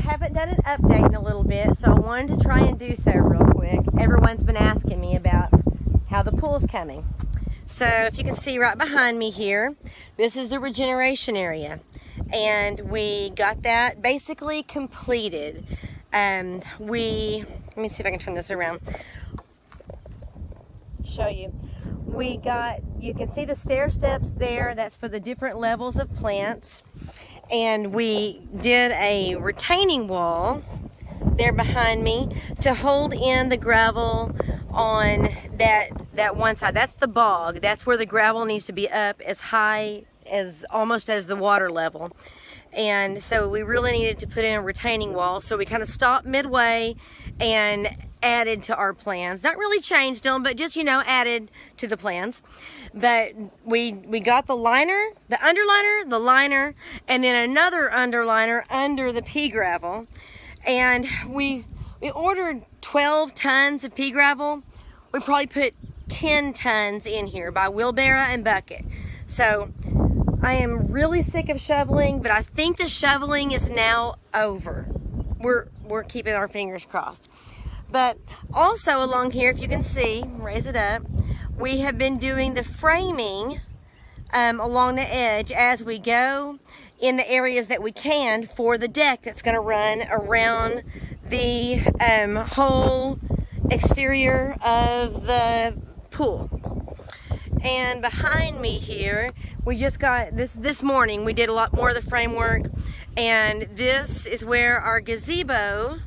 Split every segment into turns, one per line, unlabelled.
haven't done an update in a little bit, so I wanted to try and do so real quick. Everyone's been asking me about how the pool's coming. So if you can see right behind me here, this is the regeneration area. And we got that basically completed. Let me see if I can turn this around. Show you. You can see the stair steps there. That's for the different levels of plants. And we did a retaining wall there behind me to hold in the gravel on that one side. That's the bog. That's where the gravel needs to be up as high as almost as the water level. And so we really needed to put in a retaining wall. So we kind of stopped midway and added to our plans. Not really changed them, but just, added to the plans. But we got the liner, the underliner, the liner, and then another underliner under the pea gravel. And we ordered 12 tons of pea gravel. We probably put 10 tons in here by wheelbarrow and bucket. So I am really sick of shoveling, but I think the shoveling is now over. We're keeping our fingers crossed. But also along here, if you can see, raise it up, we have been doing the framing along the edge as we go in the areas that we can for the deck that's going to run around the whole exterior of the pool. And behind me here, we just got this morning, we did a lot more of the framework, and this is where our gazebo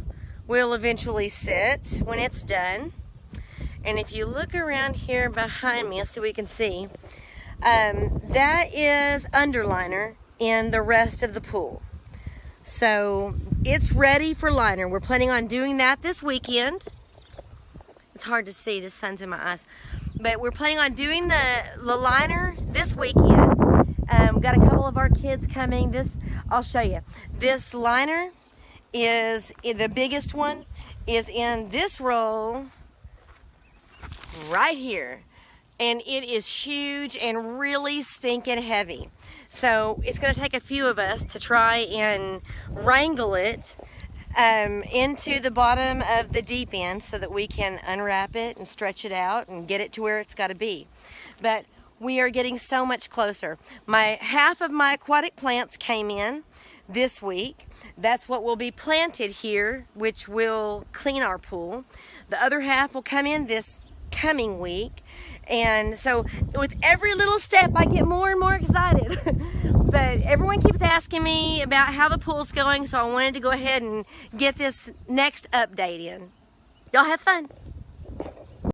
will eventually sit when it's done. And if you look around here behind me, so we can see, that is underliner in the rest of the pool. So it's ready for liner. We're planning on doing that this weekend. It's hard to see, the sun's in my eyes. But we're planning on doing the liner this weekend. We've got a couple of our kids coming. I'll show you. This liner is, the biggest one is in this roll right here. And it is huge and really stinking heavy. So it's going to take a few of us to try and wrangle it into the bottom of the deep end so that we can unwrap it and stretch it out and get it to where it's got to be. But we are getting so much closer. Half of my aquatic plants came in this week. That's what will be planted here, which will clean our pool. The other half will come in this coming week. And so with every little step, I get more and more excited. But everyone keeps asking me about how the pool's going, so I wanted to go ahead and get this next update in. Y'all have fun.